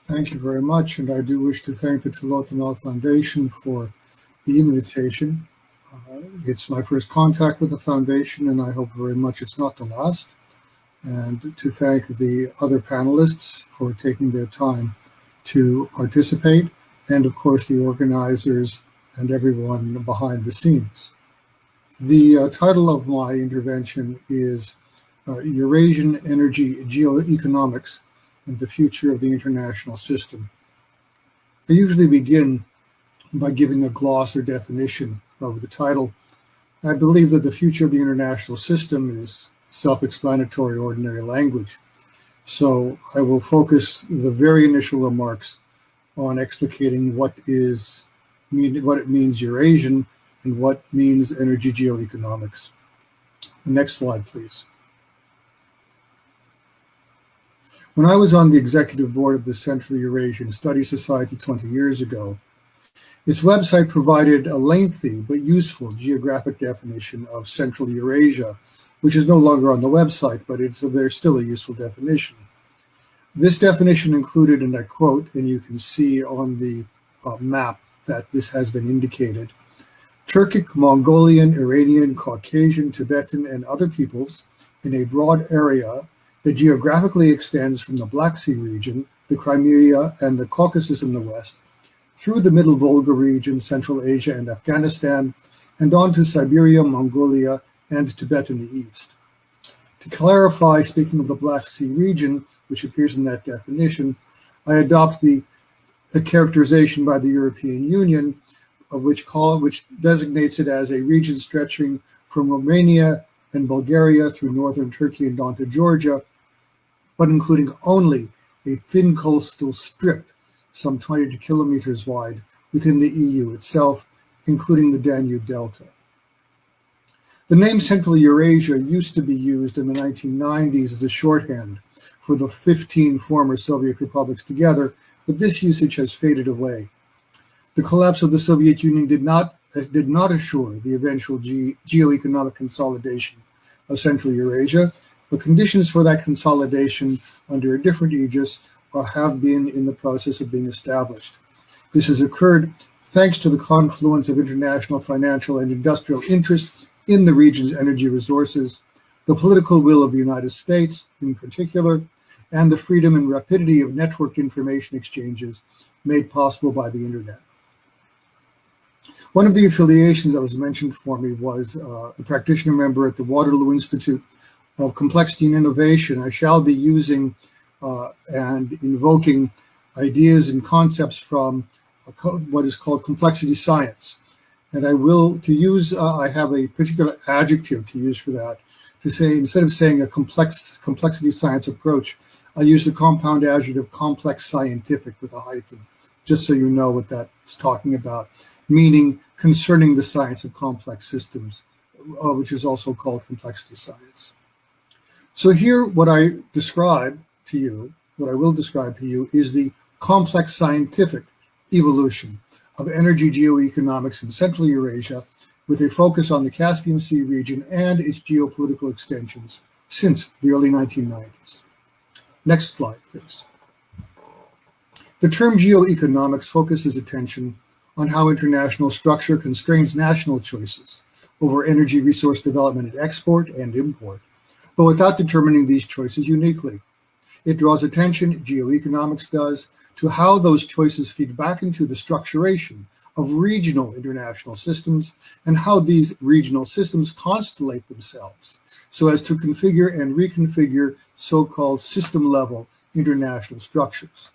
Thank you very much, and I do wish to thank the Tillotoma Foundation for the invitation. It's my first contact with the foundation, and I hope very much it's not the last. And to thank the other panelists for taking their time to participate, and of course the organizers and everyone behind the scenes. The title of my intervention is Eurasian Energy Geo-Economics and the Future of the International System. I usually begin by giving a gloss or definition of the title. I believe that the future of the international system is self-explanatory, ordinary language. So I will focus the very initial remarks on explicating what it means Eurasian and what means energy geoeconomics. The next slide, please. When I was on the executive board of the Central Eurasian Study Society 20 years ago, its website provided a lengthy but useful geographic definition of Central Eurasia, which is no longer on the website, but there's still a useful definition. This definition included, and I quote, and you can see on the map that this has been indicated, Turkic, Mongolian, Iranian, Caucasian, Tibetan, and other peoples in a broad area that geographically extends from the Black Sea region, the Crimea, and the Caucasus in the west, through the Middle Volga region, Central Asia, and Afghanistan, and on to Siberia, Mongolia, and Tibet in the east. To clarify, speaking of the Black Sea region, which appears in that definition, I adopt the characterization by the European Union, which designates it as a region stretching from Romania and Bulgaria through northern Turkey and onto Georgia, but including only a thin coastal strip, some 22 kilometers wide, within the EU itself, including the Danube Delta. The name Central Eurasia used to be used in the 1990s as a shorthand for the 15 former Soviet republics together, but this usage has faded away. The collapse of the Soviet Union did not assure the eventual geoeconomic consolidation of Central Eurasia, but conditions for that consolidation under a different aegis have been in the process of being established. This has occurred thanks to the confluence of international financial and industrial interest in the region's energy resources, the political will of the United States in particular, and the freedom and rapidity of networked information exchanges made possible by the internet. One of the affiliations that was mentioned for me was a practitioner member at the Waterloo Institute of Complexity and Innovation. I shall be using and invoking ideas and concepts from what is called complexity science. And I have a particular adjective to use for that, to say, instead of saying a complexity science approach, I use the compound adjective complex scientific with a hyphen, just so you know what that's talking about, meaning concerning the science of complex systems, which is also called complexity science. So here, what I will describe to you is the complex scientific evolution of energy geoeconomics in Central Eurasia, with a focus on the Caspian Sea region and its geopolitical extensions since the early 1990s. Next slide, please. The term geoeconomics focuses attention on how international structure constrains national choices over energy resource development and export and import, but without determining these choices uniquely. It draws attention, geoeconomics does, to how those choices feed back into the structuration of regional international systems and how these regional systems constellate themselves so as to configure and reconfigure so-called system-level international structures.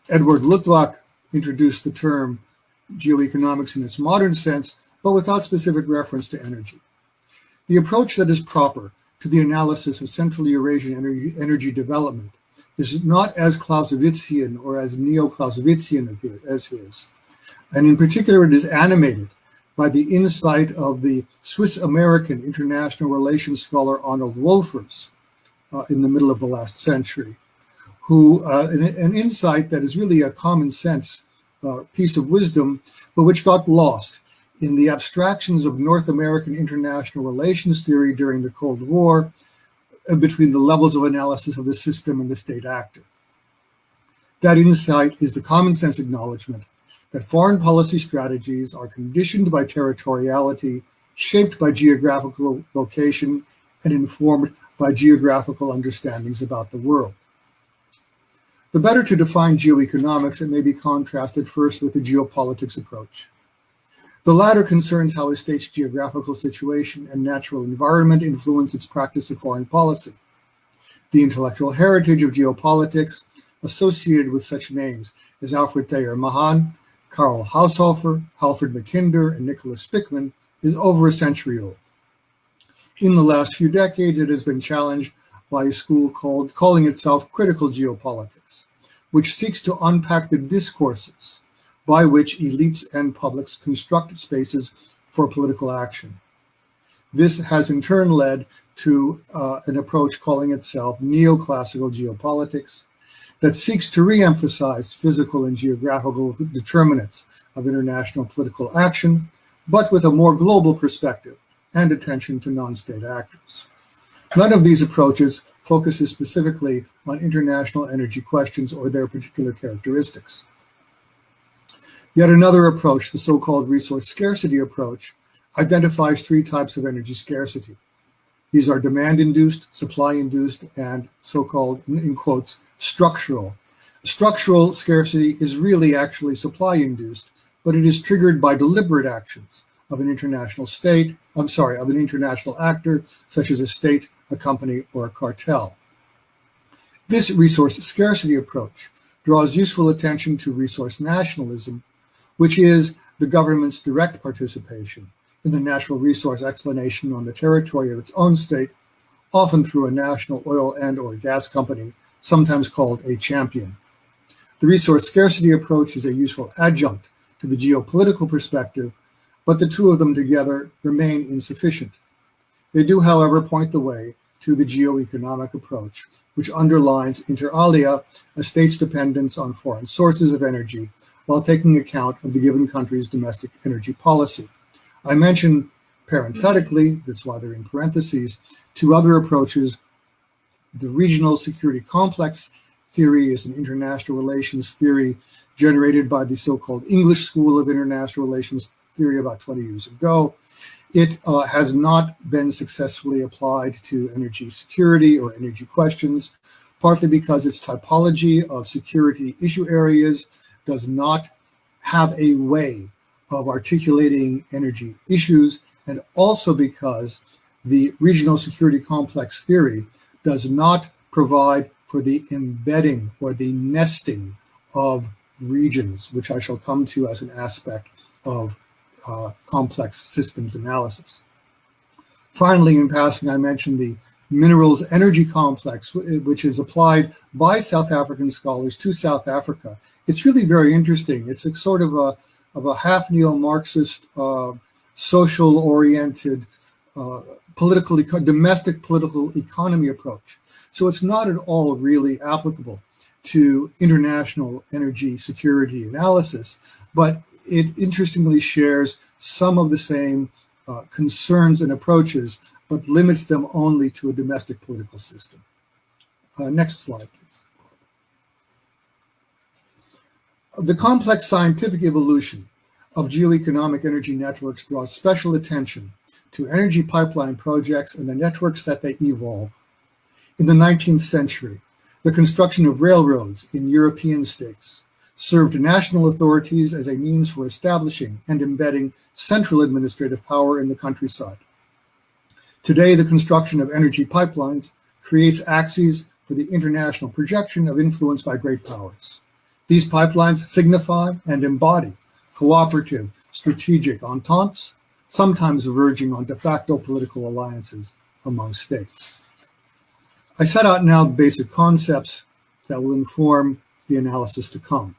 Edward Luttwak introduced the term geoeconomics in its modern sense, but without specific reference to energy. The approach that is proper to the analysis of Central Eurasian energy development is not as Clausewitzian or as neo-Clausewitzian as his. And in particular, it is animated by the insight of the Swiss-American international relations scholar Arnold Wolfers in the middle of the last century, who an insight that is really a common sense piece of wisdom, but which got lost in the abstractions of North American international relations theory during the Cold War, between the levels of analysis of the system and the state actor. That insight is the common sense acknowledgement that foreign policy strategies are conditioned by territoriality, shaped by geographical location, and informed by geographical understandings about the world. The better to define geoeconomics, it may be contrasted first with the geopolitics approach. The latter concerns how a state's geographical situation and natural environment influence its practice of foreign policy. The intellectual heritage of geopolitics associated with such names as Alfred Thayer Mahan, Karl Haushofer, Halford Mackinder, and Nicholas Spickman is over a century old. In the last few decades, it has been challenged by a school calling itself critical geopolitics, which seeks to unpack the discourses by which elites and publics construct spaces for political action. This has in turn led to an approach calling itself neoclassical geopolitics that seeks to re-emphasize physical and geographical determinants of international political action, but with a more global perspective and attention to non-state actors. None of these approaches focuses specifically on international energy questions or their particular characteristics. Yet another approach, the so-called resource scarcity approach, identifies three types of energy scarcity. These are demand-induced, supply-induced, and so-called, in quotes, structural. Structural scarcity is really actually supply-induced, but it is triggered by deliberate actions of an international actor, such as a state, a company, or a cartel. This resource scarcity approach draws useful attention to resource nationalism, which is the government's direct participation in the natural resource exploitation on the territory of its own state, often through a national oil and/or gas company, sometimes called a champion. The resource scarcity approach is a useful adjunct to the geopolitical perspective, but the two of them together remain insufficient. They do, however, point the way to the geo-economic approach, which underlines inter alia a state's dependence on foreign sources of energy while taking account of the given country's domestic energy policy. I mention parenthetically, that's why they're in parentheses, two other approaches. The regional security complex theory is an international relations theory generated by the so-called English School of International Relations theory about 20 years ago. It has not been successfully applied to energy security or energy questions, partly because its typology of security issue areas does not have a way of articulating energy issues, and also because the regional security complex theory does not provide for the embedding or the nesting of regions, which I shall come to as an aspect of complex systems analysis. Finally, in passing, I mentioned the minerals energy complex, which is applied by South African scholars to South Africa. It's really very interesting. It's a sort of a half neo-Marxist, social-oriented, domestic political economy approach. So it's not at all really applicable to international energy security analysis, but it interestingly shares some of the same concerns and approaches, but limits them only to a domestic political system. Next slide, please. The complex scientific evolution of geoeconomic energy networks draws special attention to energy pipeline projects and the networks that they evolve. In the 19th century, the construction of railroads in European states served national authorities as a means for establishing and embedding central administrative power in the countryside. Today, the construction of energy pipelines creates axes for the international projection of influence by great powers. These pipelines signify and embody cooperative, strategic ententes, sometimes verging on de facto political alliances among states. I set out now the basic concepts that will inform the analysis to come.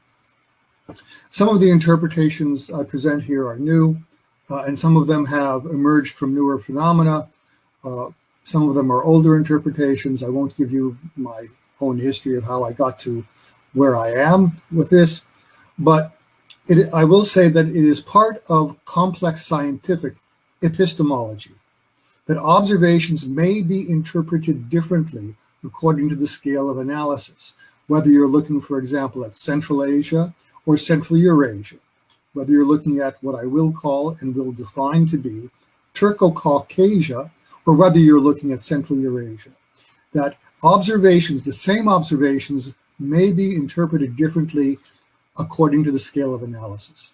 Some of the interpretations I present here are new, and some of them have emerged from newer phenomena. Some of them are older interpretations. I won't give you my own history of how I got to where I am with this, but I will say that it is part of complex scientific epistemology that observations may be interpreted differently according to the scale of analysis, whether you're looking, for example, at Central Asia or Central Eurasia, whether you're looking at what I will call and will define to be Turco-Caucasia, or whether you're looking at Central Eurasia, that observations, the same observations, may be interpreted differently according to the scale of analysis.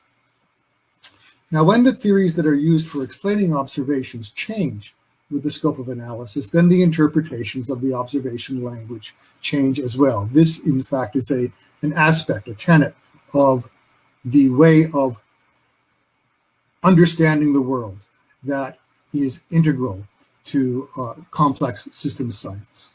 Now, when the theories that are used for explaining observations change with the scope of analysis, then the interpretations of the observation language change as well. This, in fact, is an aspect, a tenet of the way of understanding the world that is integral to complex systems science.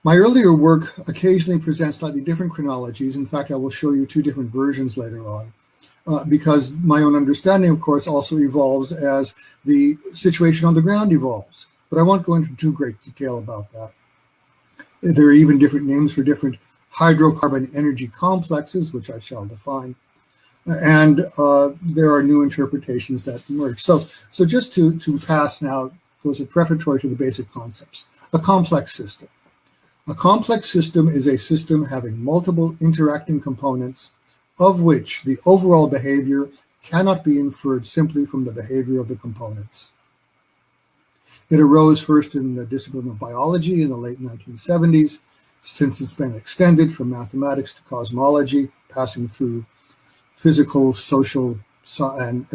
My earlier work occasionally presents slightly different chronologies. In fact, I will show you two different versions later on, because my own understanding, of course, also evolves as the situation on the ground evolves. But I won't go into too great detail about that. There are even different names for different hydrocarbon energy complexes, which I shall define. And there are new interpretations that emerge. So just to pass now, those are prefatory to the basic concepts. A complex system. A complex system is a system having multiple interacting components, of which the overall behavior cannot be inferred simply from the behavior of the components. It arose first in the discipline of biology in the late 1970s, since it's been extended from mathematics to cosmology, passing through physical and social science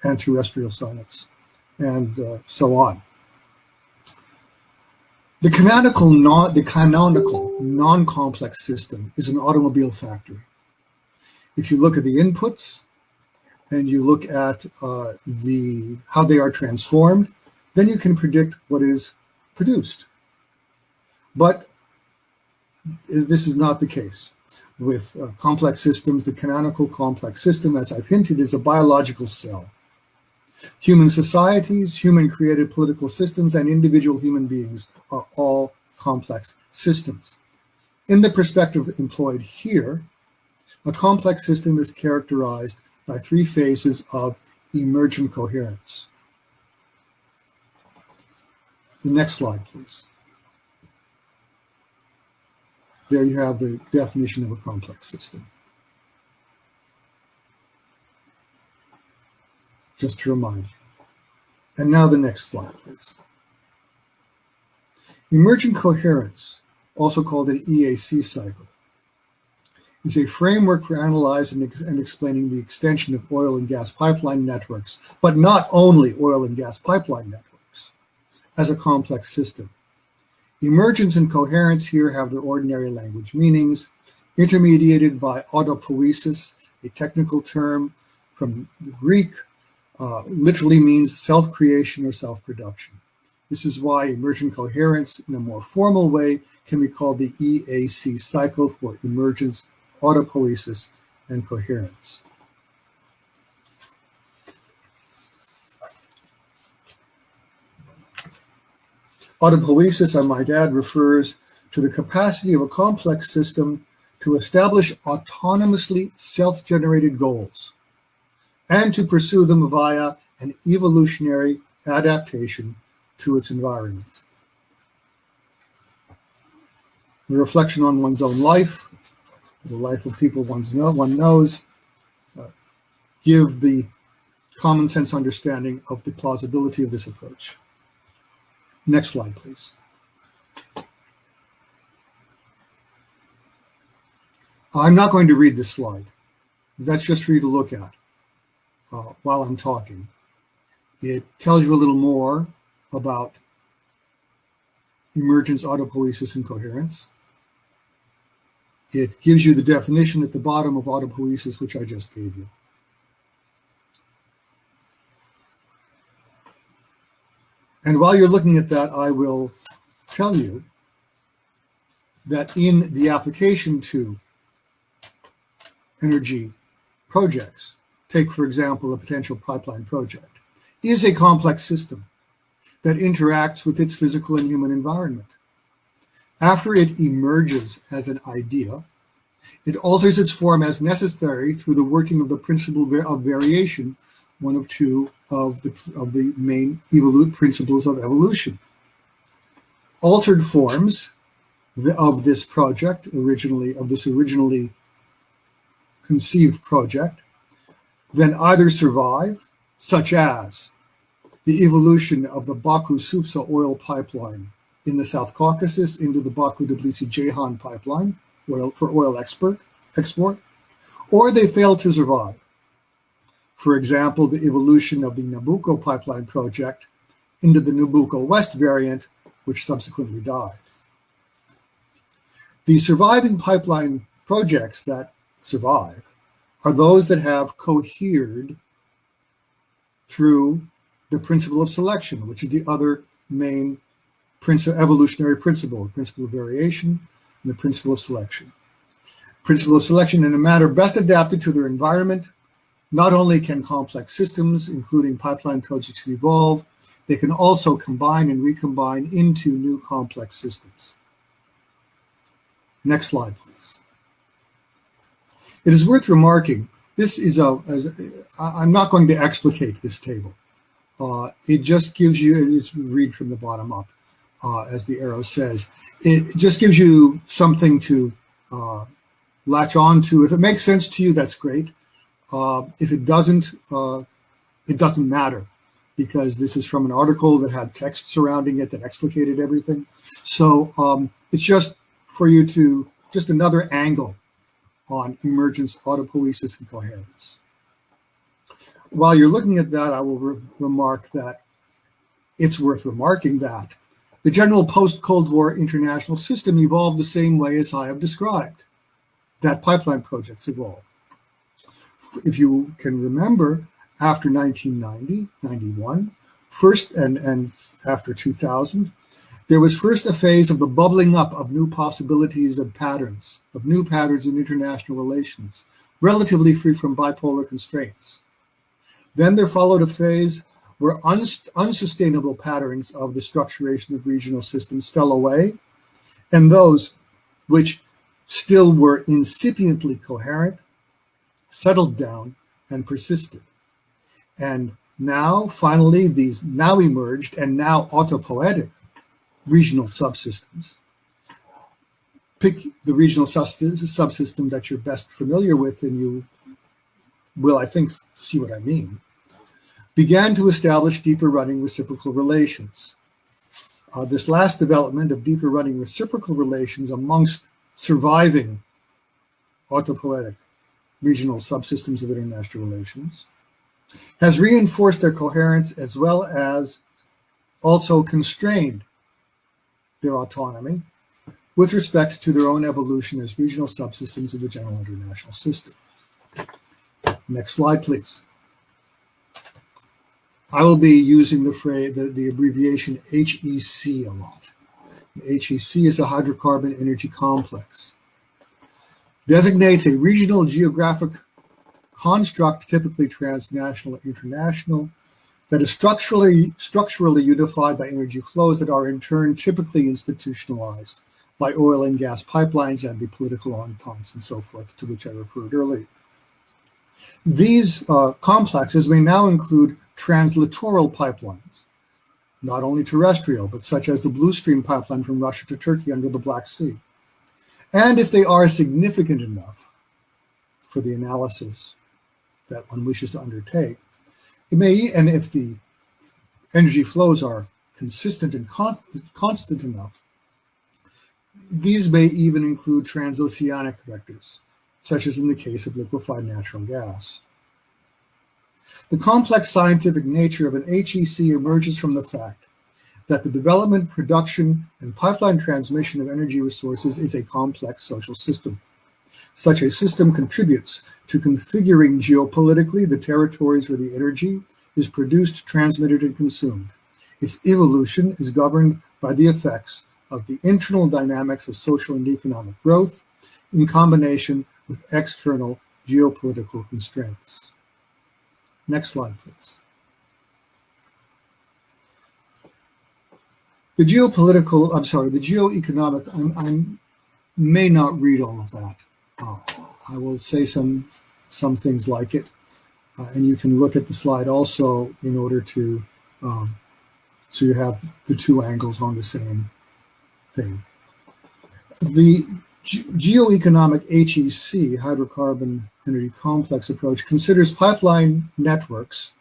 and terrestrial science, and so on. The canonical non-complex system is an automobile factory. If you look at the inputs and you look at how they are transformed, then you can predict what is produced. But this is not the case. With complex systems, the canonical complex system, as I've hinted, is a biological cell. Human societies, human-created political systems, and individual human beings are all complex systems. In the perspective employed here, a complex system is characterized by three phases of emergent coherence. The next slide, please. There you have the definition of a complex system. Just to remind you. And now the next slide, please. Emergent coherence, also called an EAC cycle, is a framework for analyzing and explaining the extension of oil and gas pipeline networks, but not only oil and gas pipeline networks, as a complex system. Emergence and coherence here have their ordinary language meanings, intermediated by autopoiesis, a technical term from the Greek, literally means self-creation or self-production. This is why emergent coherence, in a more formal way, can be called the EAC cycle for emergence, autopoiesis, and coherence. Autopoiesis, I might add, refers to the capacity of a complex system to establish autonomously self-generated goals and to pursue them via an evolutionary adaptation to its environment. The reflection on one's own life, the life of people one knows, give the common sense understanding of the plausibility of this approach. Next slide, please. I'm not going to read this slide. That's just for you to look at while I'm talking. It tells you a little more about emergence, autopoiesis, and coherence. It gives you the definition at the bottom of autopoiesis, which I just gave you. And while you're looking at that, I will tell you that in the application to energy projects, take, for example, a potential pipeline project, is a complex system that interacts with its physical and human environment. After it emerges as an idea, it alters its form as necessary through the working of the principle of variation, one of two of the main principles of evolution. altered forms of this project, originally conceived project, then either survive, such as the evolution of the Baku-Supsa oil pipeline in the South Caucasus into the Baku-Tbilisi-Ceyhan pipeline for oil export, or they fail to survive. For example, the evolution of the Nabucco pipeline project into the Nabucco West variant, which subsequently died. The surviving pipeline projects that survive are those that have cohered through the principle of selection, which is the other main evolutionary principle, the principle of variation and the principle of selection. Principle of selection in a manner best adapted to their environment. Not only can complex systems, including pipeline projects, evolve, they can also combine and recombine into new complex systems. Next slide, please. It is worth remarking, I'm not going to explicate this table. It just gives you, read from the bottom up, as the arrow says. It just gives you something to latch on to. If it makes sense to you, that's great. If it doesn't matter, because this is from an article that had text surrounding it that explicated everything. So it's just for you to, just another angle on emergence, autopoiesis, and coherence. While you're looking at that, I will remark that it's worth remarking that the general post-Cold War international system evolved the same way as I have described, that pipeline projects evolved. If you can remember, after 1990, 91, first and after 2000, there was first a phase of the bubbling up of new possibilities of patterns, of new patterns in international relations, relatively free from bipolar constraints. Then there followed a phase where unsustainable patterns of the structuration of regional systems fell away, and those which still were incipiently coherent settled down and persisted. And now, finally, these now emerged and now autopoietic regional subsystems. Pick the regional subsystem that you're best familiar with, and you will, I think, see what I mean. Began to establish deeper running reciprocal relations. This last development of deeper running reciprocal relations amongst surviving autopoietic regional subsystems of international relations has reinforced their coherence as well as also constrained their autonomy with respect to their own evolution as regional subsystems of the general international system. Next slide, please. I will be using the abbreviation HEC a lot. HEC is a hydrocarbon energy complex. Designates a regional geographic construct, typically transnational or international, that is structurally unified by energy flows that are in turn typically institutionalized by oil and gas pipelines and the political ententes and so forth, to which I referred earlier. These complexes may now include translittoral pipelines, not only terrestrial, but such as the Blue Stream pipeline from Russia to Turkey under the Black Sea. And if they are significant enough for the analysis that one wishes to undertake, it may, and if the energy flows are consistent and constant enough, these may even include transoceanic vectors, such as in the case of liquefied natural gas. The complex scientific nature of an HEC emerges from the fact that the development, production, and pipeline transmission of energy resources is a complex social system. Such a system contributes to configuring geopolitically the territories where the energy is produced, transmitted, and consumed. Its evolution is governed by the effects of the internal dynamics of social and economic growth in combination with external geopolitical constraints. Next slide, please. The geo-economic, I may not read all of that. I will say some things like it, and you can look at the slide also in order to, so you have the two angles on the same thing. The Geo-Economic HEC, hydrocarbon energy complex approach, considers pipeline networks,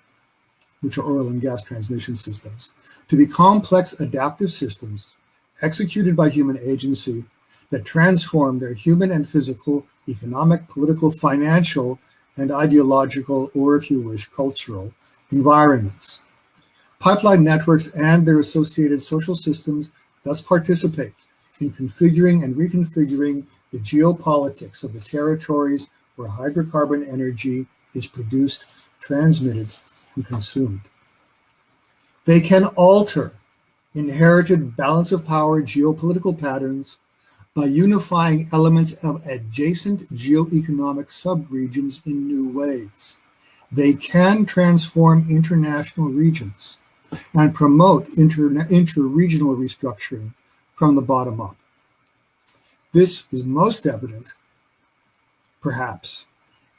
which are oil and gas transmission systems, to be complex adaptive systems executed by human agency that transform their human and physical, economic, political, financial, and ideological, or if you wish, cultural environments. Pipeline networks and their associated social systems thus participate in configuring and reconfiguring the geopolitics of the territories where hydrocarbon energy is produced, transmitted, and consumed. They can alter inherited balance of power geopolitical patterns by unifying elements of adjacent geoeconomic subregions in new ways. They can transform international regions and promote inter-regional restructuring from the bottom up. This is most evident, perhaps,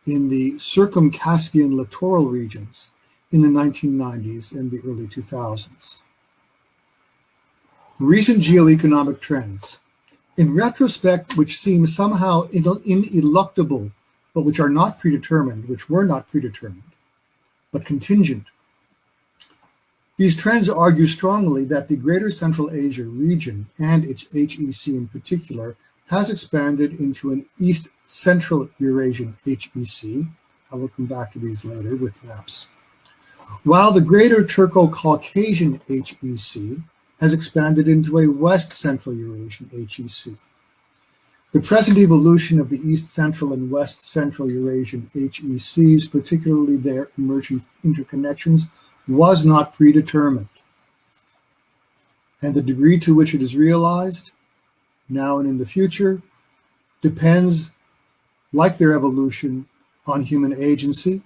in the Circumcaspian littoral regions in the 1990s and the early 2000s. Recent geoeconomic trends, in retrospect, which seem somehow ineluctable, but which are not predetermined, which were not predetermined, but contingent. These trends argue strongly that the Greater Central Asia region, and its HEC in particular, has expanded into an East Central Eurasian HEC. I will come back to these later with maps. While the Greater Turco-Caucasian HEC has expanded into a West Central Eurasian HEC. The present evolution of the East Central and West Central Eurasian HECs, particularly their emergent interconnections, was not predetermined. And the degree to which it is realized, now and in the future, depends, like their evolution, on human agency,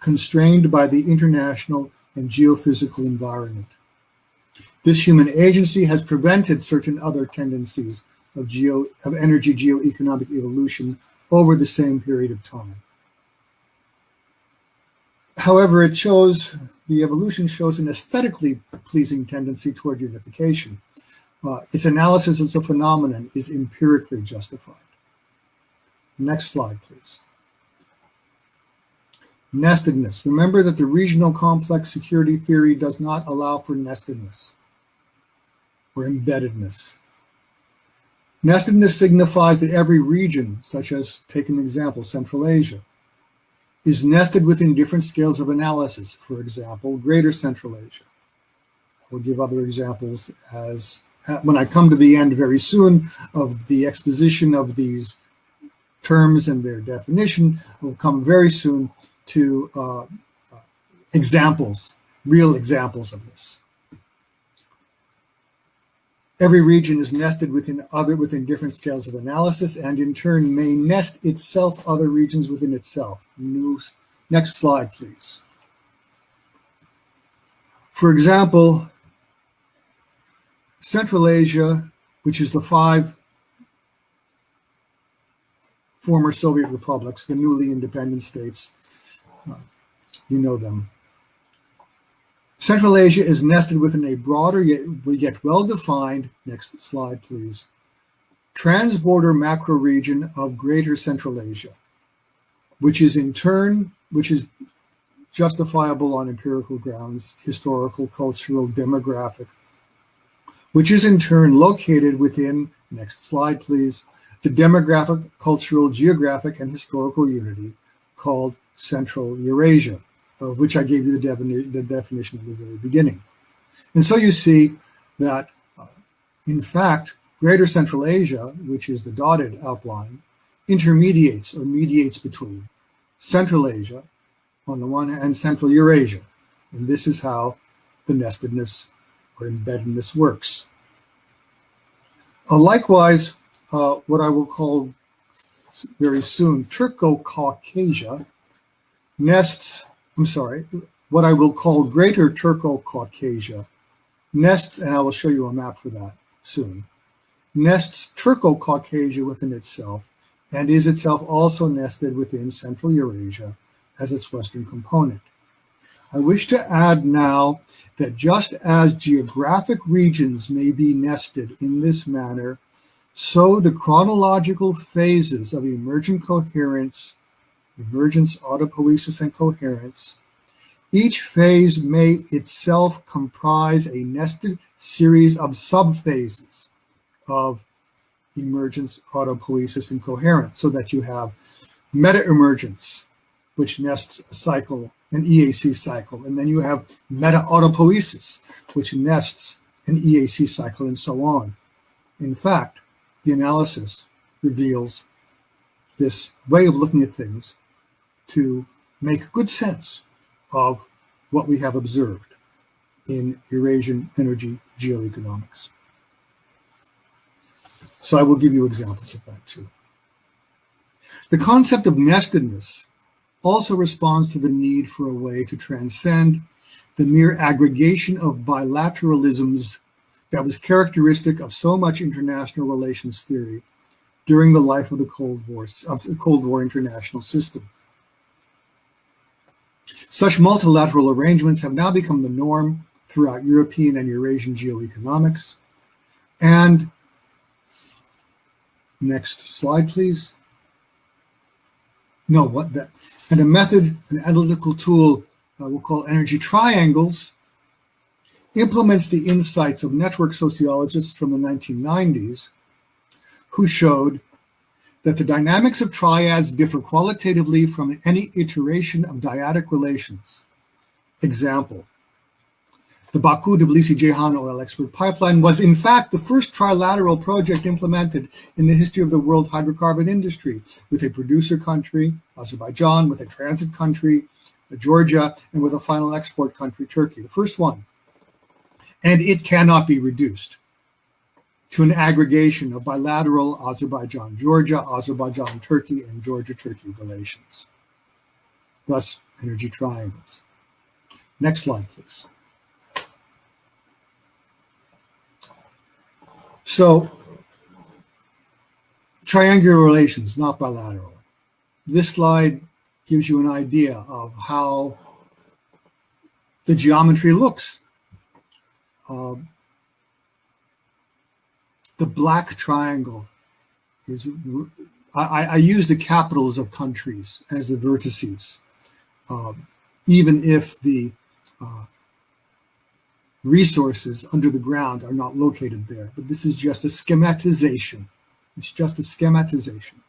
constrained by the international and geophysical environment. This human agency has prevented certain other tendencies of energy geoeconomic evolution over the same period of time. However, the evolution shows an aesthetically pleasing tendency toward unification. Its analysis as a phenomenon is empirically justified. Next slide, please. Nestedness. Remember that the regional complex security theory does not allow for nestedness or embeddedness. Nestedness signifies that every region, such as, take an example, Central Asia, is nested within different scales of analysis. For example, Greater Central Asia. I will give other examples when I come to the end very soon of the exposition of these terms and their definition. I will come very soon to examples, real examples of this. Every region is nested within different scales of analysis, and in turn may nest itself other regions within itself. Next slide, please. For example, Central Asia, which is the 5 former Soviet republics, the newly independent states, you know them. Central Asia is nested within a broader yet well-defined, next slide please, transborder macro region of Greater Central Asia, which is justifiable on empirical grounds, historical, cultural, demographic, which is in turn located within, next slide please, the demographic, cultural, geographic, and historical unity called Central Eurasia, of which I gave you the definition at the very beginning. And so you see that, in fact, Greater Central Asia, which is the dotted outline, intermediates or mediates between Central Asia on the one hand and Central Eurasia. And this is how the nestedness or embeddedness works. Likewise, what I will call very soon Turco-Caucasia what I will call Greater Turco-Caucasia nests, and I will show you a map for that soon, nests Turco-Caucasia within itself and is itself also nested within Central Eurasia as its western component. I wish to add now that just as geographic regions may be nested in this manner, so the chronological phases of emergent coherence, emergence, autopoiesis, and coherence, each phase may itself comprise a nested series of subphases of emergence, autopoiesis, and coherence, so that you have meta-emergence, which nests a cycle, an EAC cycle, and then you have meta-autopoiesis, which nests an EAC cycle, and so on. In fact, the analysis reveals this way of looking at things to make good sense of what we have observed in Eurasian energy geoeconomics. So I will give you examples of that too. The concept of nestedness also responds to the need for a way to transcend the mere aggregation of bilateralisms that was characteristic of so much international relations theory during the life of the Cold War international system. Such multilateral arrangements have now become the norm throughout European and Eurasian geoeconomics. And next slide, please. No, what that? And a method, an analytical tool we'll call energy triangles, implements the insights of network sociologists from the 1990s who showed that the dynamics of triads differ qualitatively from any iteration of dyadic relations. Example, the Baku-Tbilisi-Ceyhan oil export pipeline was in fact the first trilateral project implemented in the history of the world hydrocarbon industry, with a producer country, Azerbaijan, with a transit country, Georgia, and with a final export country, Turkey, the first one. And it cannot be reduced to an aggregation of bilateral Azerbaijan-Georgia, Azerbaijan-Turkey, and Georgia-Turkey relations. Thus, energy triangles. Next slide, please. So, triangular relations, not bilateral. This slide gives you an idea of how the geometry looks. The black triangle is, I use the capitals of countries as the vertices, even if the resources under the ground are not located there. But this is just a schematization. It's just a schematization.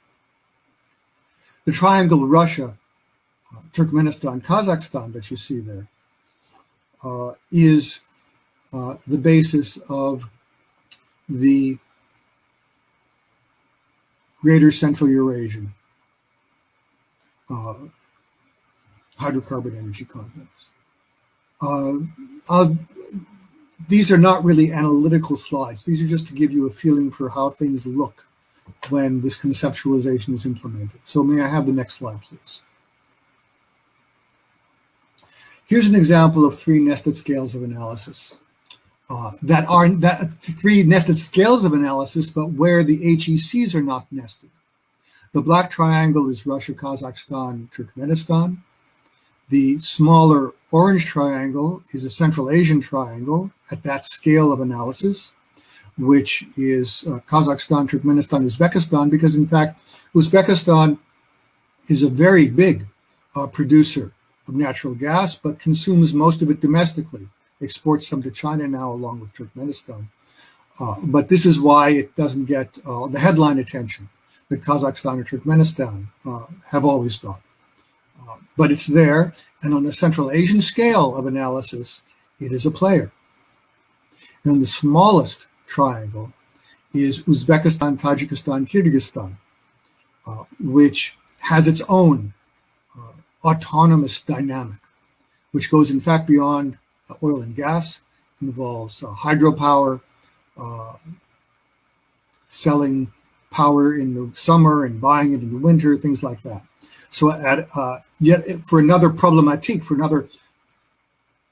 The triangle Russia, Turkmenistan, Kazakhstan that you see there is the basis of the Greater Central Eurasian hydrocarbon energy complex. These are not really analytical slides. These are just to give you a feeling for how things look when this conceptualization is implemented. So may I have the next slide, please? Here's an example of three nested scales of analysis. Three nested scales of analysis, but where the HECs are not nested. The black triangle is Russia, Kazakhstan, Turkmenistan. The smaller orange triangle is a Central Asian triangle at that scale of analysis, which is Kazakhstan, Turkmenistan, Uzbekistan, because in fact, Uzbekistan is a very big producer of natural gas, but consumes most of it domestically. Exports some to China now, along with Turkmenistan. But this is why it doesn't get the headline attention that Kazakhstan or Turkmenistan have always got. But it's there, and on a Central Asian scale of analysis, it is a player. And the smallest triangle is Uzbekistan, Tajikistan, Kyrgyzstan, which has its own autonomous dynamic, which goes in fact beyond oil and gas, involves hydropower, selling power in the summer and buying it in the winter, things like that. So yet for another problematique, for another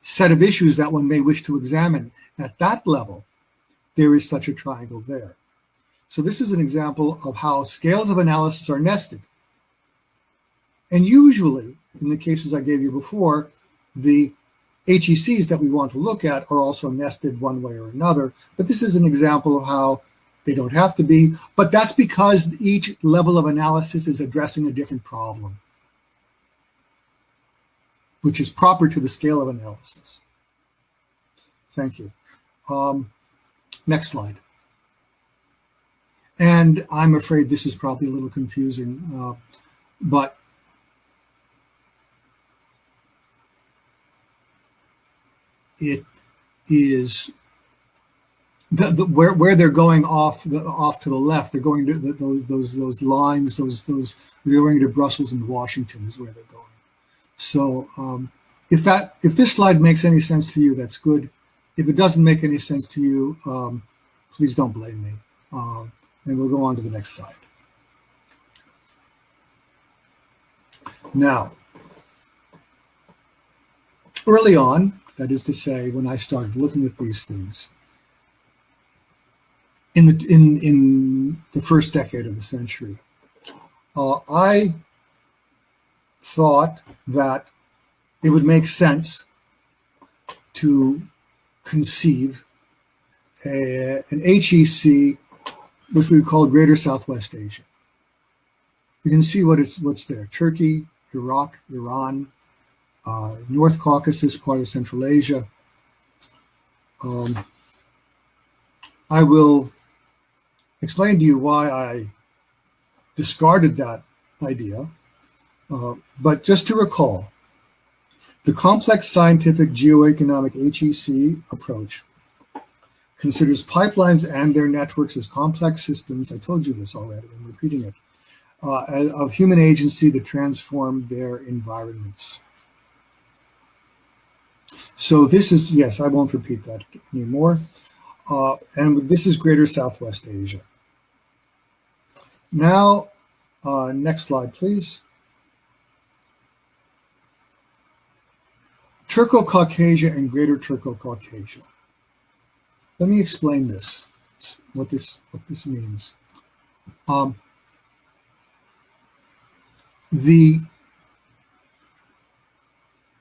set of issues that one may wish to examine at that level, there is such a triangle there. So this is an example of how scales of analysis are nested. And usually, in the cases I gave you before, the HECs that we want to look at are also nested one way or another, but this is an example of how they don't have to be, but that's because each level of analysis is addressing a different problem, which is proper to the scale of analysis. Thank you. Next slide. And I'm afraid this is probably a little confusing, but it is where they're going off to the left. They're going to those lines. They're going to Brussels and Washington is where they're going. So if this slide makes any sense to you, that's good. If it doesn't make any sense to you, please don't blame me. And we'll go on to the next slide. Now, early on, that is to say, when I started looking at these things, in the first decade of the century, I thought that it would make sense to conceive an HEC, which we call Greater Southwest Asia. You can see what's there: Turkey, Iraq, Iran, North Caucasus, part of Central Asia. I will explain to you why I discarded that idea, but just to recall, the complex scientific geoeconomic HEC approach considers pipelines and their networks as complex systems. I told you this already, I'm repeating it, of human agency that transform their environments. So this is, yes, I won't repeat that anymore. And this is Greater Southwest Asia. Now, next slide, please. Turco-Caucasia and Greater Turco-Caucasia. Let me explain this, what this means. The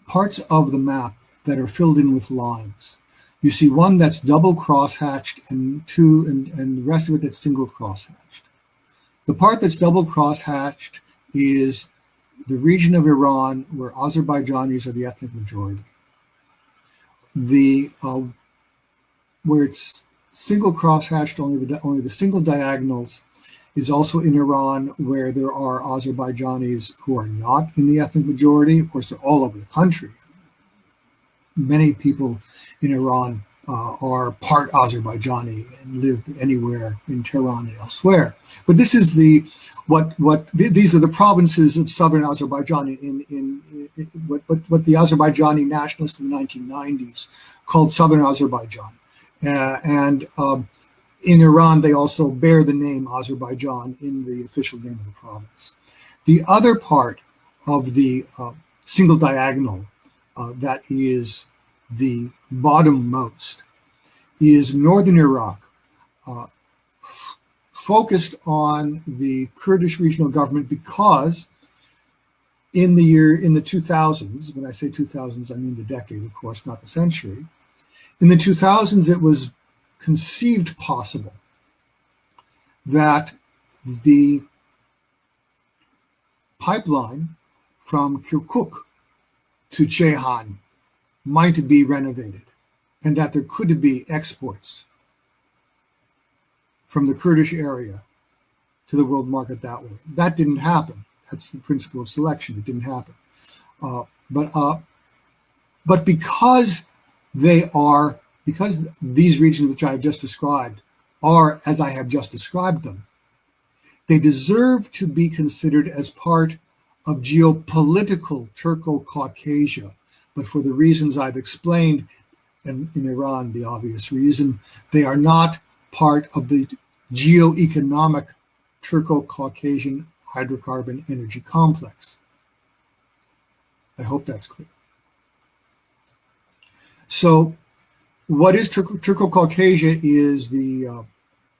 parts of the map that are filled in with lines, you see one that's double cross-hatched and the rest of it that's single cross-hatched. The part that's double cross-hatched is the region of Iran where Azerbaijanis are the ethnic majority. Where it's single cross-hatched, only the single diagonals, is also in Iran, where there are Azerbaijanis who are not in the ethnic majority. Of course, they're all over the country. Many people in Iran are part Azerbaijani and live anywhere in Tehran and elsewhere. But this is these are the provinces of southern Azerbaijan in what the Azerbaijani nationalists in the 1990s called southern Azerbaijan. And in Iran, they also bear the name Azerbaijan in the official name of the province. The other part of the single diagonal that is the bottommost is northern Iraq, focused on the Kurdish regional government because in the 2000s, when I say 2000s, I mean the decade, of course, not the century. In the 2000s, it was conceived possible that the pipeline from Kirkuk to Ceyhan might be renovated and that there could be exports from the Kurdish area to the world market that way. That didn't happen. That's the principle of selection. It didn't happen. But because these regions which I have just described are as I have just described them, they deserve to be considered as part of geopolitical Turco-Caucasia. But for the reasons I've explained, and in Iran, the obvious reason, they are not part of the geo-economic Turco-Caucasian hydrocarbon energy complex. I hope that's clear. So what is Turco-Caucasia is the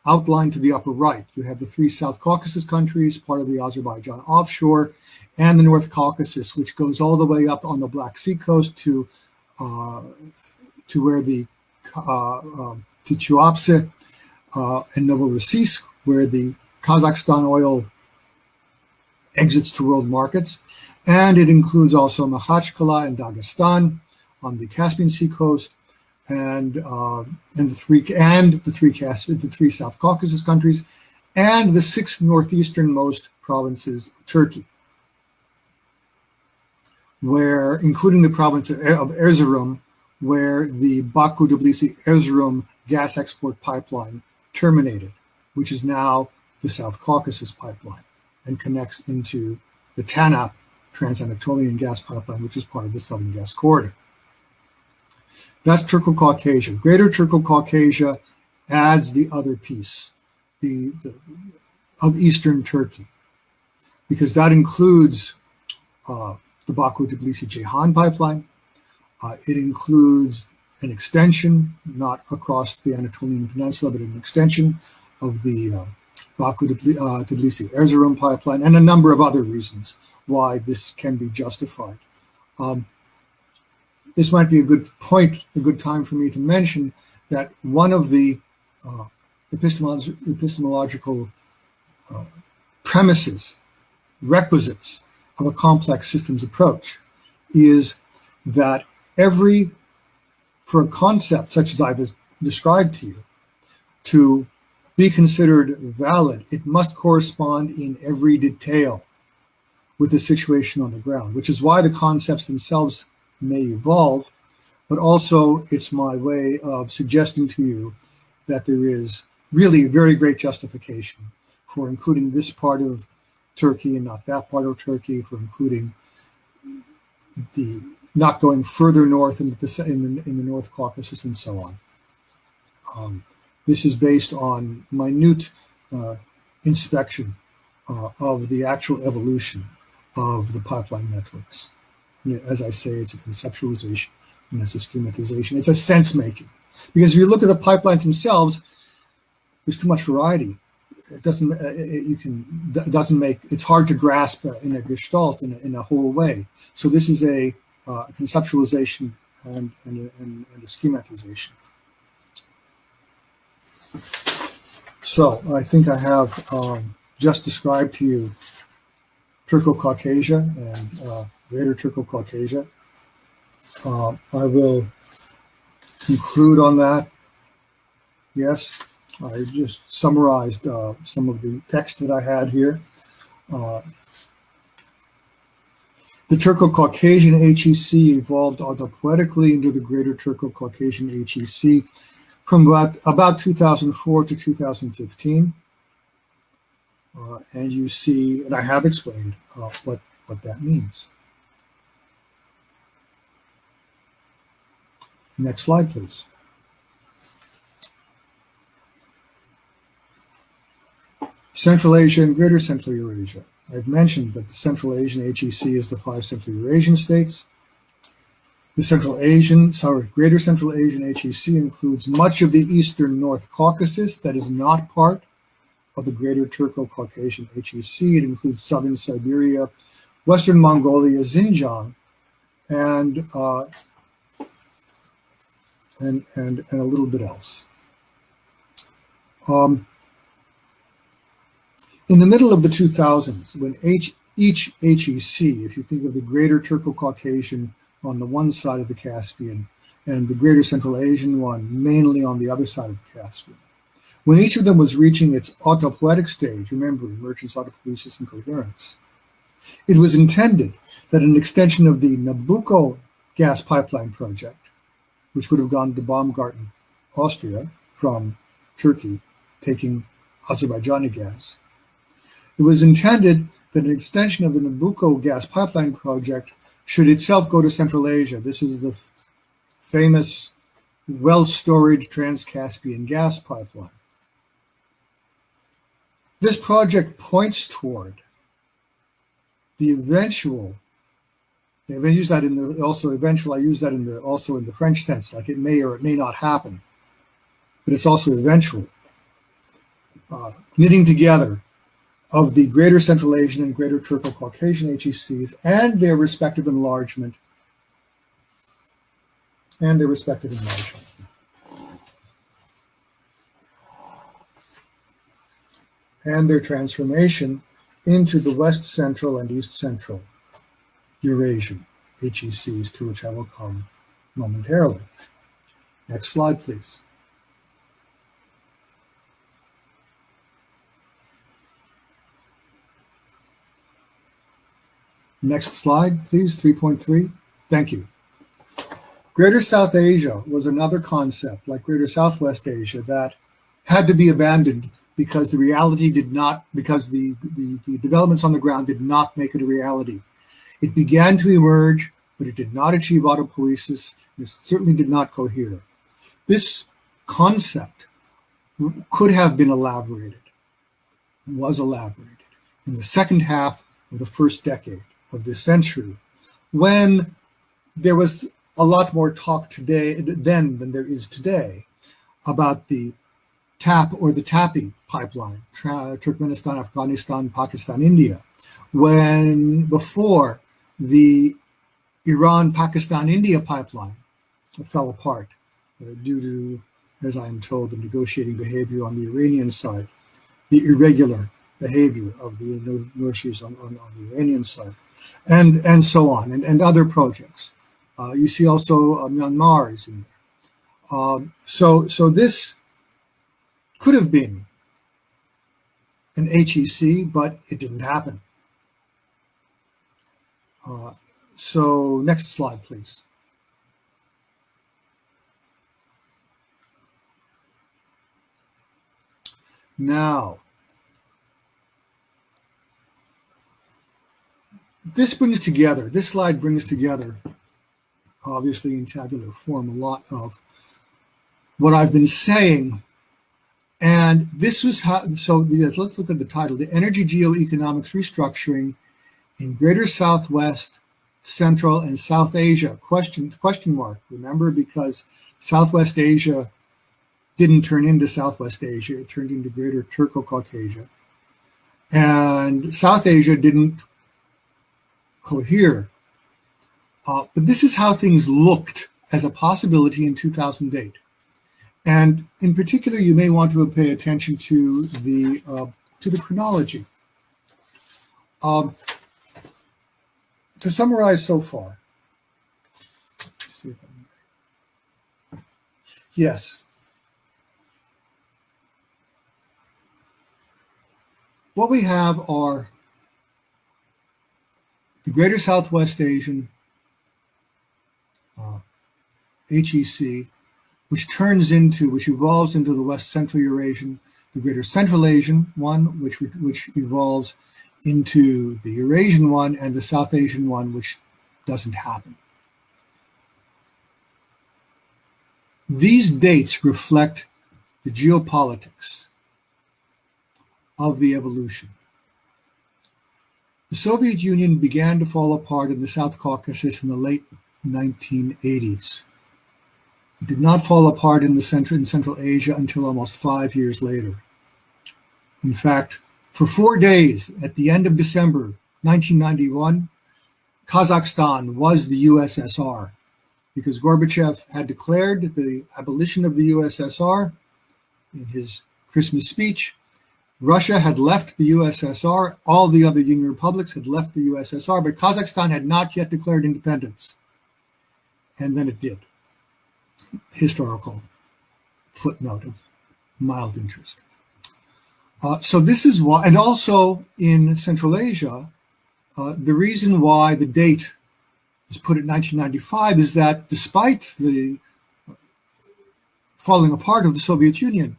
outline to the upper right. You have the three South Caucasus countries, part of the Azerbaijan offshore, and the North Caucasus, which goes all the way up on the Black Sea coast to to where the to Tuapse and Novorossiysk, where the Kazakhstan oil exits to world markets, and it includes also Makhachkala and Dagestan on the Caspian Sea coast, and the three South Caucasus countries, and the 6 northeasternmost provinces of Turkey, where, including the province of Erzurum, where the Baku-Tbilisi-Erzurum gas export pipeline terminated, which is now the South Caucasus pipeline and connects into the TANAP Trans-Anatolian gas pipeline, which is part of the Southern Gas Corridor. That's Turco-Caucasia. Greater Turco-Caucasia adds the other piece of Eastern Turkey, because that includes the Baku-Tbilisi-Ceyhan pipeline. It includes an extension, not across the Anatolian Peninsula, but an extension of the Baku-Tbilisi-Erzurum pipeline, and a number of other reasons why this can be justified. This might be a good time for me to mention that one of the epistemological premises, requisites of a complex systems approach is that for a concept such as I've described to you to be considered valid, it must correspond in every detail with the situation on the ground, which is why the concepts themselves may evolve, but also it's my way of suggesting to you that there is really a very great justification for including this part of Turkey and not that part of Turkey, for including not going further north in the North Caucasus and so on. This is based on minute inspection of the actual evolution of the pipeline networks. And as I say, it's a conceptualization and it's a schematization. It's a sense making, because if you look at the pipelines themselves, there's too much variety. It doesn't. It's hard to grasp in a gestalt in a whole way. So this is a conceptualization and a schematization. So I think I have just described to you Turco-Caucasia and Greater Turco-Caucasia. I will conclude on that. Yes, I just summarized some of the text that I had here. The Turco-Caucasian HEC evolved autopoetically into the Greater Turco-Caucasian HEC from about 2004 to 2015. And you see, and I have explained what that means. Next slide, please. Central Asia and Greater Central Eurasia. I've mentioned that the Central Asian HEC is the 5 Central Eurasian states. The Greater Central Asian HEC includes much of the eastern North Caucasus that is not part of the Greater Turco-Caucasian HEC. It includes southern Siberia, western Mongolia, Xinjiang, and a little bit else. In the middle of the 2000s, when each HEC, if you think of the Greater Turco-Caucasian on the one side of the Caspian and the Greater Central Asian one mainly on the other side of the Caspian, when each of them was reaching its autopoietic stage, remember, emergence, autopoiesis, and coherence, it was intended that an extension of the Nabucco gas pipeline project, which would have gone to Baumgarten, Austria, from Turkey, taking Azerbaijani gas, it was intended that an extension of the Nabucco gas pipeline project should itself go to Central Asia. This is the famous, well-storied Trans-Caspian gas pipeline. This project points toward the eventual. I use that in the eventual. I use that in the French sense, like it may or it may not happen, but it's also eventual. Knitting together of the Greater Central Asian and Greater Turco-Caucasian HECs and their respective enlargement and their respective emergence. And their transformation into the West Central and East Central Eurasian HECs, to which I will come momentarily. Next slide, please. Next slide, please, 3.3. Thank you. Greater South Asia was another concept, like Greater Southwest Asia, that had to be abandoned because the reality did not, because the developments on the ground did not make it a reality. It began to emerge, but it did not achieve autopoiesis, and it certainly did not cohere. This concept could have been elaborated, was elaborated, in the second half of the first decade of this century, when there was a lot more talk today then than there is today about the TAP or the TAPI pipeline, Turkmenistan, Afghanistan, Pakistan, India, when before the Iran-Pakistan-India pipeline fell apart due to, as I am told, the negotiating behavior on the Iranian side, the irregular behavior of the negotiators on the Iranian side, and so on, and other projects. You see also Myanmar is in there. So this could have been an HEC, but it didn't happen. So next slide, please. Now, this slide brings together, obviously in tabular form, a lot of what I've been saying. And this was how, let's look at the title, The Energy Geo-Economics Restructuring in Greater Southwest, Central, and South Asia, question mark. Remember, because Southwest Asia didn't turn into Southwest Asia, it turned into Greater Turco-Caucasia. And South Asia didn't cohere. But this is how things looked as a possibility in 2008. And in particular, you may want to pay attention to the chronology. To summarize so far, let's see if yes. What we have are the Greater Southwest Asian HEC, which evolves into the West Central Eurasian, the Greater Central Asian one, which evolves into the Eurasian one, and the South Asian one, which doesn't happen. These dates reflect the geopolitics of the evolution. The Soviet Union began to fall apart in the South Caucasus in the late 1980s. It did not fall apart in Central Asia until almost 5 years later. In fact, for 4 days at the end of December 1991, Kazakhstan was the USSR because Gorbachev had declared the abolition of the USSR in his Christmas speech. Russia had left the USSR, all the other Union republics had left the USSR, but Kazakhstan had not yet declared independence. And then it did. Historical footnote of mild interest. So this is why, and also in Central Asia, the reason why the date is put at 1995 is that despite the falling apart of the Soviet Union,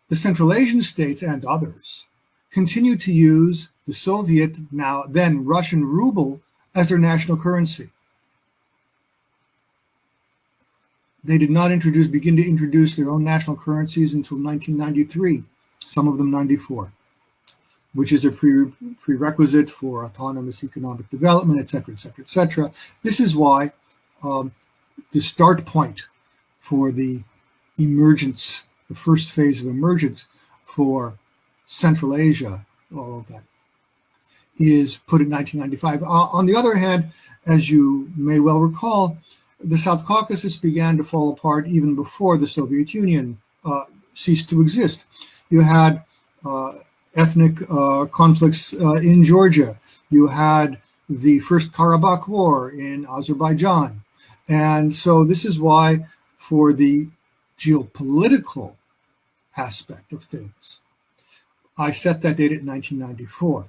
the Central Asian states and others continue to use the Soviet, then Russian ruble as their national currency. They did not begin to introduce their own national currencies until 1993, some of them 94, which is a prerequisite for autonomous economic development, et cetera, et cetera, et cetera. This is why the start point for the emergence, the first phase of emergence for Central Asia, all of that, is put in 1995. On the other hand, as you may well recall, the South Caucasus began to fall apart even before the Soviet Union ceased to exist. You had ethnic conflicts in Georgia. You had the First Karabakh War in Azerbaijan. And so this is why, for the geopolitical aspect of things, I set that date at 1994.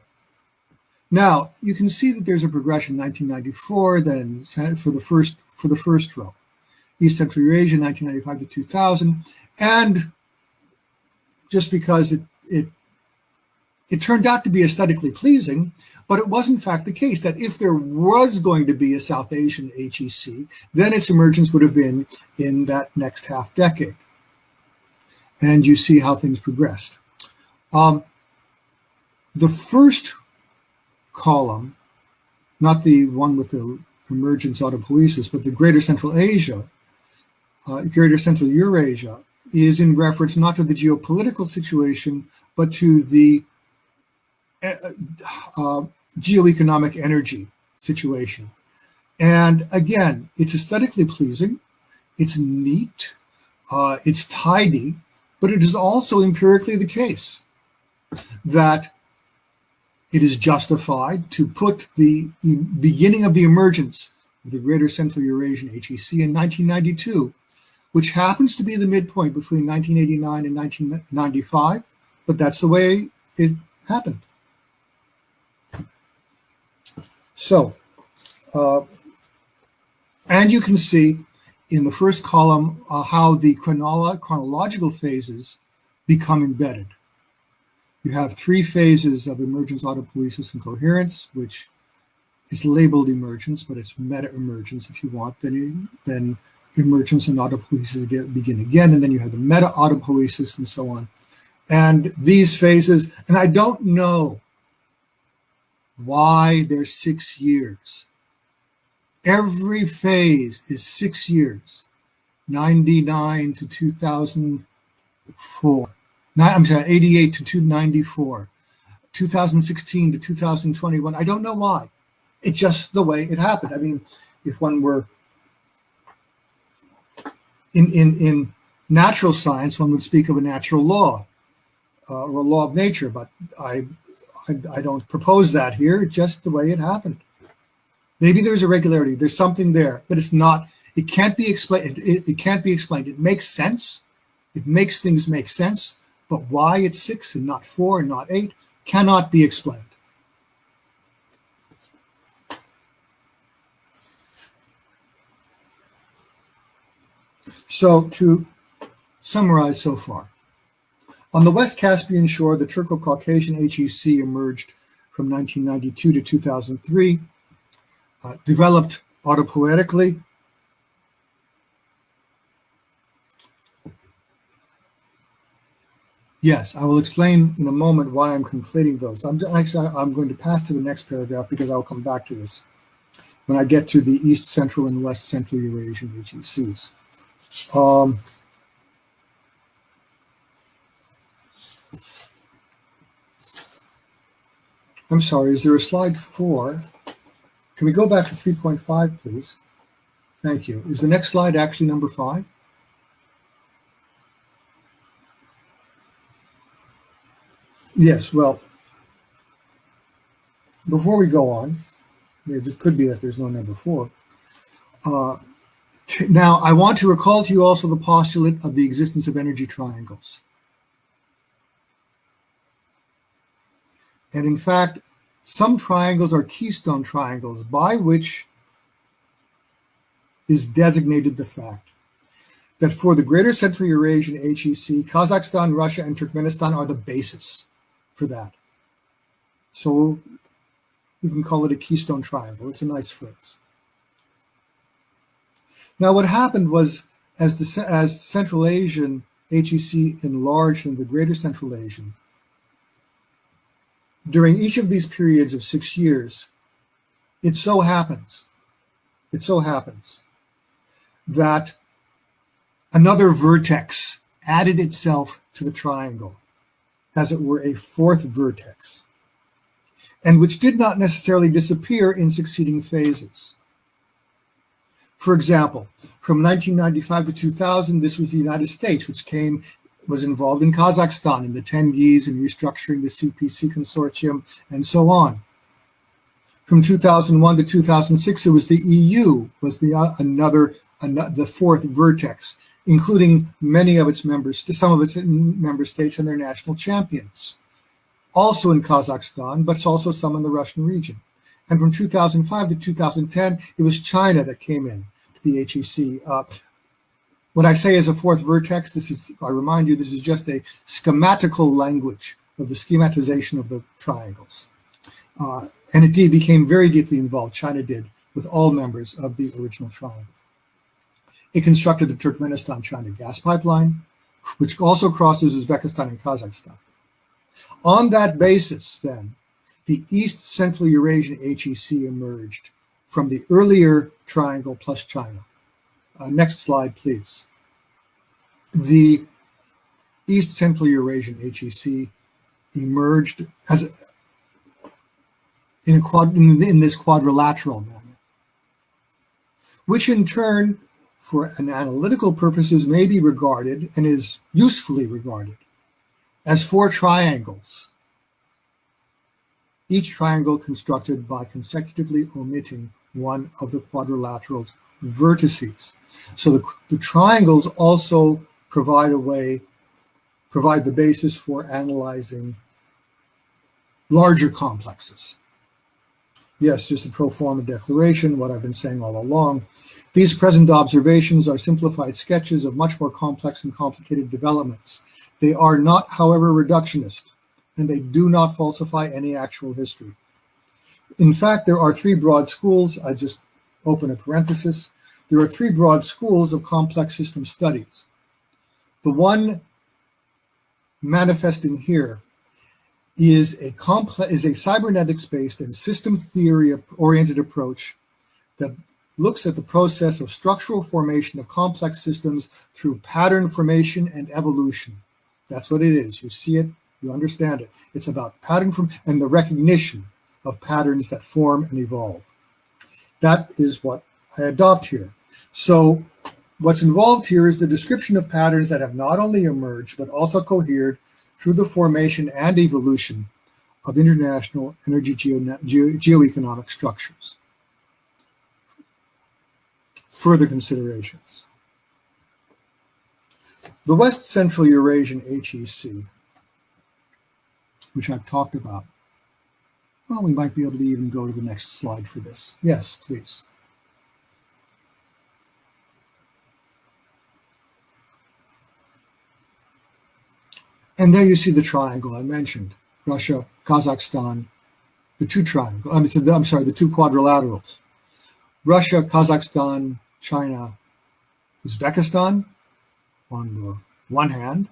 Now, you can see that there's a progression, 1994, then for the first row, East Central Eurasia, 1995 to 2000, and just because it turned out to be aesthetically pleasing, but it was in fact the case that if there was going to be a South Asian HEC, then its emergence would have been in that next half decade. And you see how things progressed. The first column, not the one with the emergence autopoiesis, but the Greater Central Asia, Greater Central Eurasia, is in reference not to the geopolitical situation, but to the geo-economic energy situation. And again, it's aesthetically pleasing, it's neat, it's tidy, but it is also empirically the case that it is justified to put the beginning of the emergence of the Greater Central Eurasian HEC in 1992, which happens to be the midpoint between 1989 and 1995, but that's the way it happened. So, and you can see in the first column how the chronological phases become embedded. You have three phases of emergence, autopoiesis, and coherence, which is labeled emergence, but it's meta-emergence if you want. Then emergence and autopoiesis begin again, and then you have the meta-autopoiesis and so on. And these phases, and I don't know why they're 6 years. Every phase is 6 years, 99 to 2004. I'm sorry, 88 to 294, 2016 to 2021. I don't know why. It's just the way it happened. I mean, if one were in natural science, one would speak of a natural law or a law of nature, but I don't propose that here. It's just the way it happened. Maybe there's irregularity. There's something there, but it's not. It can't be explained. It can't be explained. It makes sense. It makes things make sense. But why it's 6 and not 4 and not 8 cannot be explained. So to summarize so far, on the West Caspian shore, the Turco-Caucasian HEC emerged from 1992 to 2003, developed autopoietically. Yes, I will explain in a moment why I'm conflating those. I'm going to pass to the next paragraph because I'll come back to this when I get to the East Central and West Central Eurasian HECs. I'm sorry, is there a slide 4? Can we go back to 3.5, please? Thank you. Is the next slide actually number 5? Yes, well, before we go on, it could be that there's no number 4. Now, I want to recall to you also the postulate of the existence of energy triangles. And in fact, some triangles are keystone triangles, by which is designated the fact that for the Greater Central Eurasian HEC, Kazakhstan, Russia, and Turkmenistan are the basis for that. So we can call it a keystone triangle. It's a nice phrase. Now, what happened was, as Central Asian HEC enlarged into the Greater Central Asian, during each of these periods of 6 years, it so happens that another vertex added itself to the triangle, as it were a fourth vertex, and which did not necessarily disappear in succeeding phases. For example, from 1995 to 2000, this was the United States, which was involved in Kazakhstan in the Tengiz and restructuring the CPC consortium and so on. From 2001 to 2006, it was the EU, was the fourth vertex, including many of its members, some of its member states and their national champions. Also in Kazakhstan, but also some in the Russian region. And from 2005 to 2010, it was China that came in to the HEC. When I say as a fourth vertex, I remind you, this is just a schematical language of the schematization of the triangles. And indeed became very deeply involved, China did, with all members of the original triangle. It constructed the Turkmenistan-China gas pipeline, which also crosses Uzbekistan and Kazakhstan. On that basis, then, the East Central Eurasian HEC emerged from the earlier triangle plus China. Next slide, please. The East Central Eurasian HEC emerged as in this quadrilateral manner, which in turn, for an analytical purposes, may be regarded and is usefully regarded as four triangles, each triangle constructed by consecutively omitting one of the quadrilateral's vertices. So the triangles also provide the basis for analyzing larger complexes. Yes, just a pro forma declaration, what I've been saying all along. These present observations are simplified sketches of much more complex and complicated developments. They are not, however, reductionist, and they do not falsify any actual history. In fact, there are three broad schools. I just open a parenthesis. There are three broad schools of complex system studies. The one manifesting here is a cybernetics-based and system theory-oriented approach that looks at the process of structural formation of complex systems through pattern formation and evolution. That's what it is. You see it, you understand it. It's about pattern and the recognition of patterns that form and evolve. That is what I adopt here. So what's involved here is the description of patterns that have not only emerged, but also cohered through the formation and evolution of international energy geo-economic structures. Further considerations. The West Central Eurasian HEC, which I've talked about. Well, we might be able to even go to the next slide for this. Yes, please. And there you see the triangle I mentioned, Russia, Kazakhstan, the two triangles, the two quadrilaterals. Russia, Kazakhstan, China, Uzbekistan on the one hand,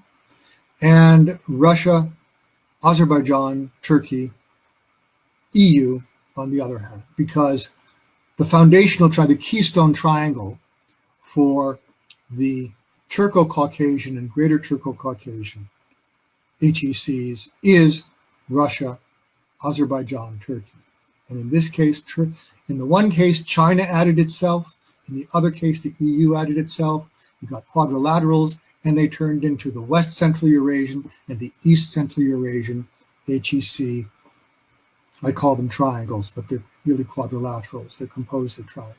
and Russia, Azerbaijan, Turkey, EU on the other hand, because the foundational the keystone triangle for the Turco-Caucasian and Greater Turco-Caucasian HECs is Russia, Azerbaijan, Turkey. And in this case, in the one case, China added itself. In the other case, the EU added itself. You got quadrilaterals, and they turned into the West Central Eurasian and the East Central Eurasian HEC. I call them triangles, but they're really quadrilaterals. They're composed of triangles.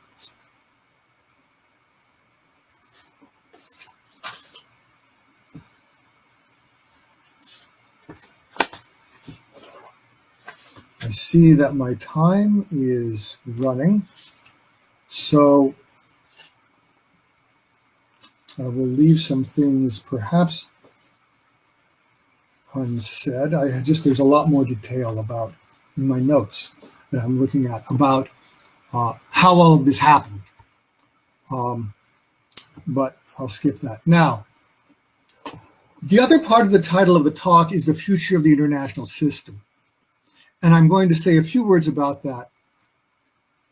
I see that my time is running, so I will leave some things perhaps unsaid. There's a lot more detail about in my notes that I'm looking at about how all of this happened, but I'll skip that. Now, the other part of the title of the talk is the future of the international system. And I'm going to say a few words about that,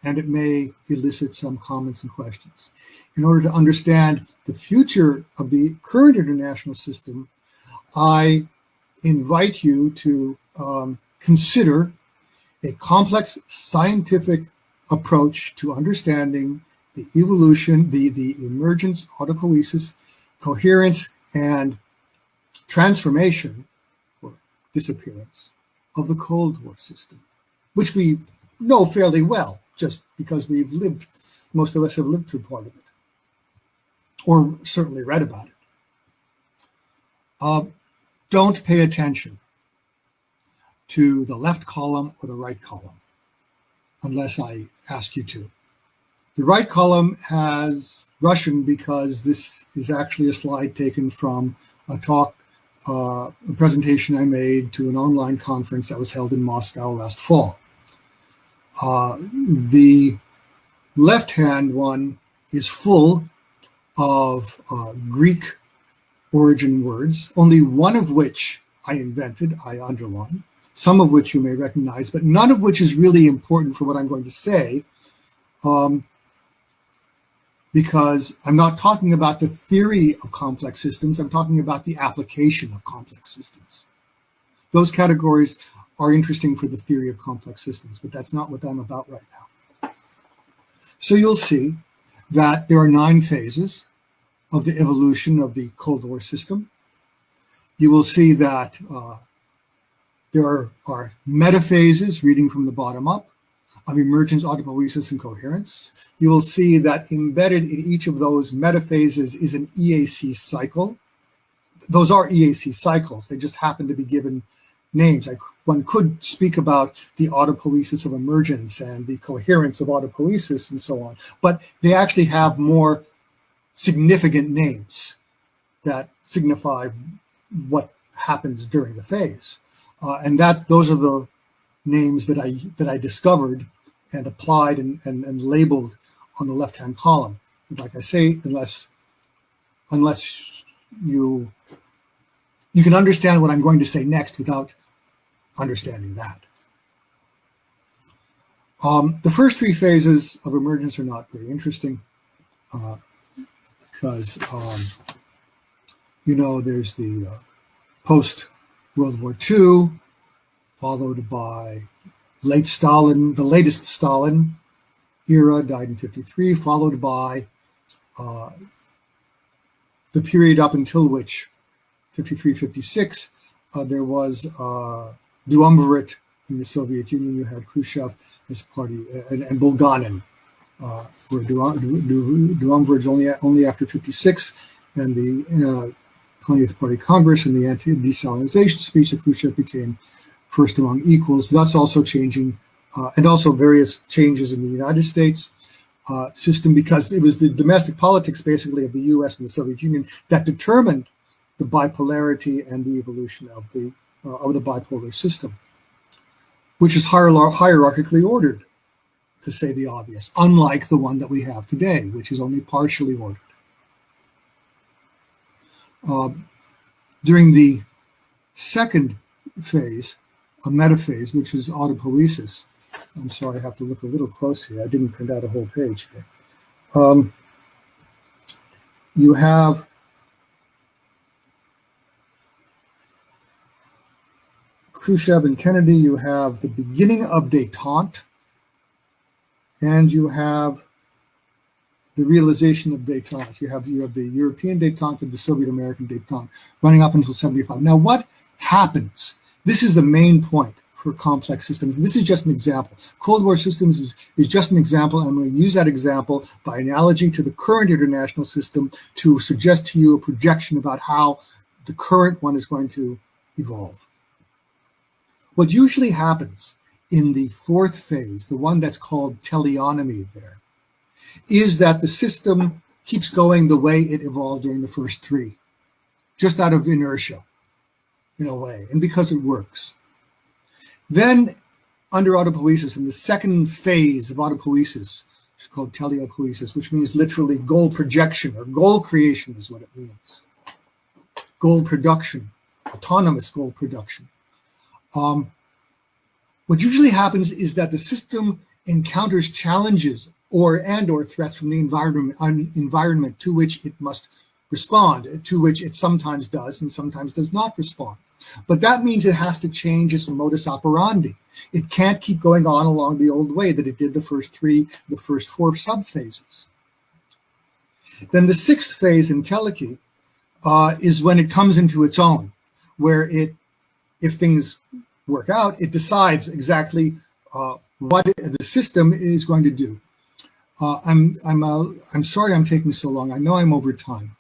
and it may elicit some comments and questions. In order to understand the future of the current international system, I invite you to consider a complex scientific approach to understanding the evolution, the emergence, autopoiesis, coherence, and transformation, or disappearance, of the Cold War system, which we know fairly well, just because most of us have lived through part of it, or certainly read about it. Don't pay attention to the left column or the right column, unless I ask you to. The right column has Russian because this is actually a slide taken from a talk, a presentation I made to an online conference that was held in Moscow last fall. The left-hand one is full of Greek origin words, only one of which I invented, I underline, some of which you may recognize, but none of which is really important for what I'm going to say, because I'm not talking about the theory of complex systems, I'm talking about the application of complex systems. Those categories are interesting for the theory of complex systems, but that's not what I'm about right now. So you'll see that there are 9 phases of the evolution of the Cold War system. You will see that there are metaphases, reading from the bottom up, of emergence, autopoiesis, and coherence. You will see that embedded in each of those metaphases is an EAC cycle. Those are EAC cycles. They just happen to be given names. One could speak about the autopoiesis of emergence and the coherence of autopoiesis and so on, but they actually have more significant names that signify what happens during the phase. And those are the names that I discovered and applied and labeled on the left-hand column. But like I say, unless you can understand what I'm going to say next without understanding that. The first 3 phases of emergence are not very interesting because, there's the post-World War II, followed by the latest Stalin era, died in 1953, followed by the period up until which, 1953-1956, there was duumvirate in the Soviet Union. You had Khrushchev as party, and Bulganin, where duumvirate only after 1956, and the 20th Party Congress and the anti-desalinization speech that Khrushchev became first among equals, thus also changing, and also various changes in the United States system, because it was the domestic politics basically of the US and the Soviet Union that determined the bipolarity and the evolution of the bipolar system, which is hierarchically ordered, to say the obvious, unlike the one that we have today, which is only partially ordered. During the second phase, a metaphase, which is autopoiesis. I'm sorry, I have to look a little close here. I didn't print out a whole page here. You have Khrushchev and Kennedy, you have the beginning of détente, and you have the realization of détente. You have the European détente and the Soviet American détente running up until 1975. Now, what happens? This is the main point for complex systems. And this is just an example. Cold War systems is just an example. I'm going to use that example by analogy to the current international system to suggest to you a projection about how the current one is going to evolve. What usually happens in the 4th phase, the one that's called teleonomy there, is that the system keeps going the way it evolved during the first 3, just out of inertia, in a way, and because it works. Then, under autopoiesis, in the second phase of autopoiesis, it's called teleopoiesis, which means literally goal projection, or goal creation is what it means. Goal production, autonomous goal production. What usually happens is that the system encounters challenges or threats from the environment to which it must respond, to which it sometimes does and sometimes does not respond. But that means it has to change its modus operandi. It can't keep going on along the old way that it did the first 4 subphases. Then the sixth phase in Teleki is when it comes into its own, where if things work out, it decides exactly what the system is going to do. I'm sorry I'm taking so long. I know I'm over time,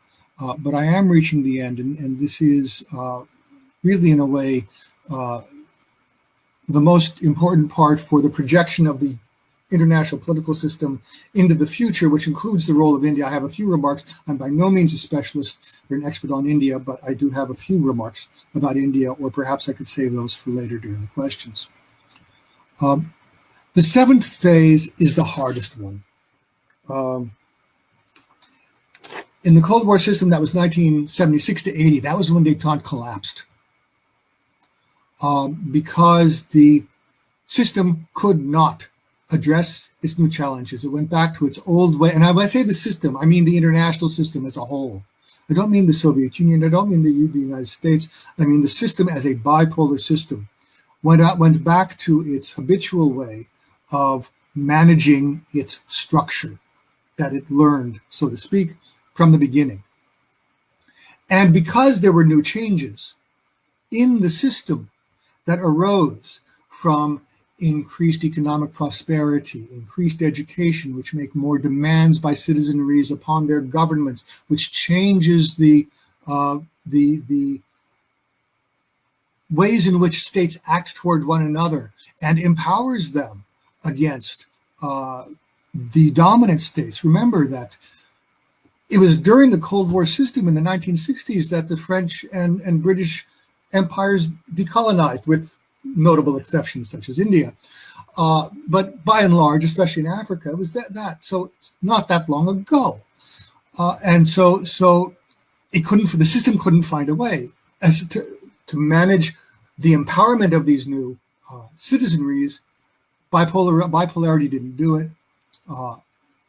but I am reaching the end, and this is really, in a way, the most important part for the projection of the international political system into the future, which includes the role of India. I have a few remarks. I'm by no means a specialist or an expert on India, but I do have a few remarks about India, or perhaps I could save those for later during the questions. The seventh phase is the hardest one. In the Cold War system, that was 1976 to 80. That was when détente collapsed. Because the system could not address its new challenges. It went back to its old way. And when I say the system, I mean the international system as a whole. I don't mean the Soviet Union. I don't mean the United States. I mean the system as a bipolar system. Went back to its habitual way of managing its structure that it learned, so to speak, from the beginning. And because there were new changes in the system that arose from increased economic prosperity, increased education, which make more demands by citizenries upon their governments, which changes the ways in which states act toward one another and empowers them against the dominant states. Remember that it was during the Cold War system in the 1960s that the French and British empires decolonized, with notable exceptions such as India. But by and large, especially in Africa, it was that. So it's not that long ago. And so the system couldn't find a way as to manage the empowerment of these new citizenries. Bipolarity didn't do it.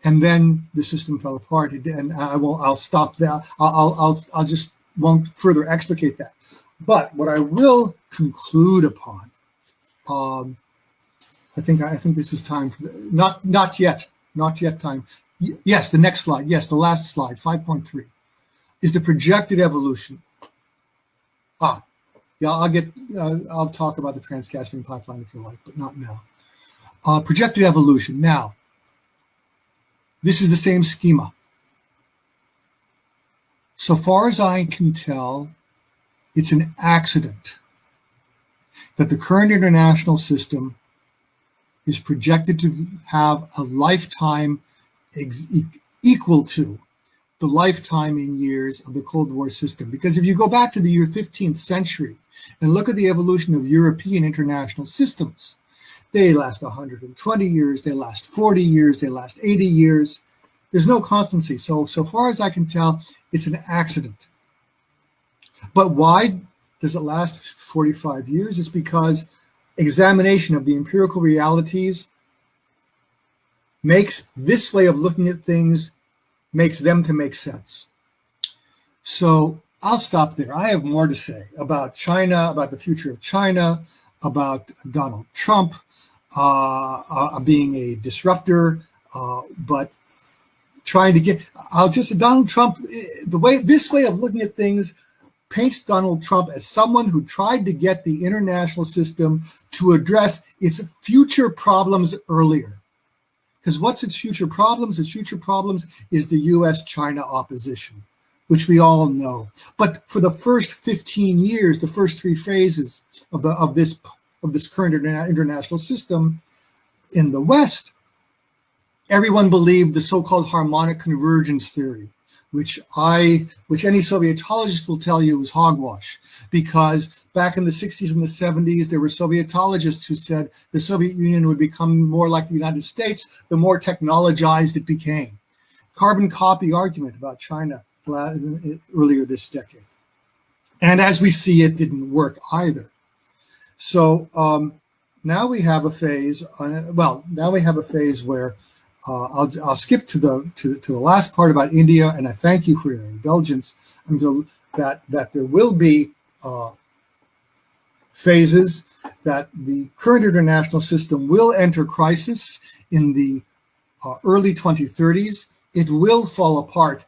And then the system fell apart. And I'll stop there. I'll just won't further explicate that. But what I will conclude upon, I think this is time for not yet time. Yes, the next slide. Yes, the last slide, 5.3, is the projected evolution. Yeah, I'll talk about the Trans-Caspian pipeline if you like, but not now. Projected evolution. Now, this is the same schema. So far as I can tell, it's an accident that the current international system is projected to have a lifetime equal to the lifetime in years of the Cold War system. Because if you go back to the year 15th century and look at the evolution of European international systems, they last 120 years, they last 40 years, they last 80 years. There's no constancy. So far as I can tell, it's an accident. But why does it last 45 years? It's because examination of the empirical realities makes this way of looking at things, makes them to make sense. So I'll stop there. I have more to say about China, about the future of China, about Donald Trump being a disruptor, but trying to get, Donald Trump, this way of looking at things paints Donald Trump as someone who tried to get the international system to address its future problems earlier. Because what's its future problems? Its future problems is the US-China opposition, which we all know. But for the first 15 years, the first three phases of this current international system in the West, everyone believed the so-called harmonic convergence theory, which any Sovietologist will tell you is hogwash, because back in the 60s and the 70s, there were Sovietologists who said the Soviet Union would become more like the United States the more technologized it became. Carbon copy argument about China earlier this decade. And as we see, it didn't work either. So now we have a phase, where I'll skip to the last part about India, and I thank you for your indulgence until that there will be phases that the current international system will enter crisis in the early 2030s. It will fall apart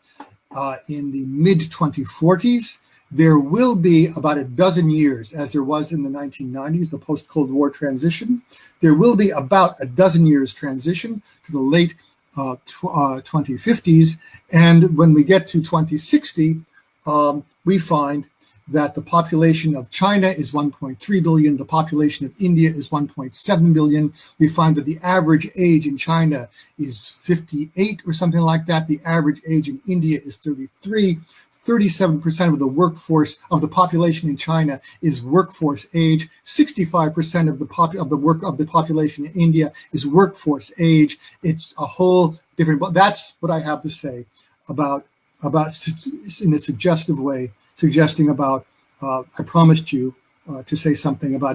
in the mid-2040s. There will be about a dozen years, as there was in the 1990s, the post-Cold War transition. There will be about a dozen years transition to the late 2050s. And when we get to 2060, we find that the population of China is 1.3 billion, the population of India is 1.7 billion. We find that the average age in China is 58 or something like that. The average age in India is 33. 37% of the workforce of the population in China is workforce age. 65% of the population in India is workforce age. It's a whole different. But that's what I have to say about in a suggestive way, suggesting about. I promised you to say something about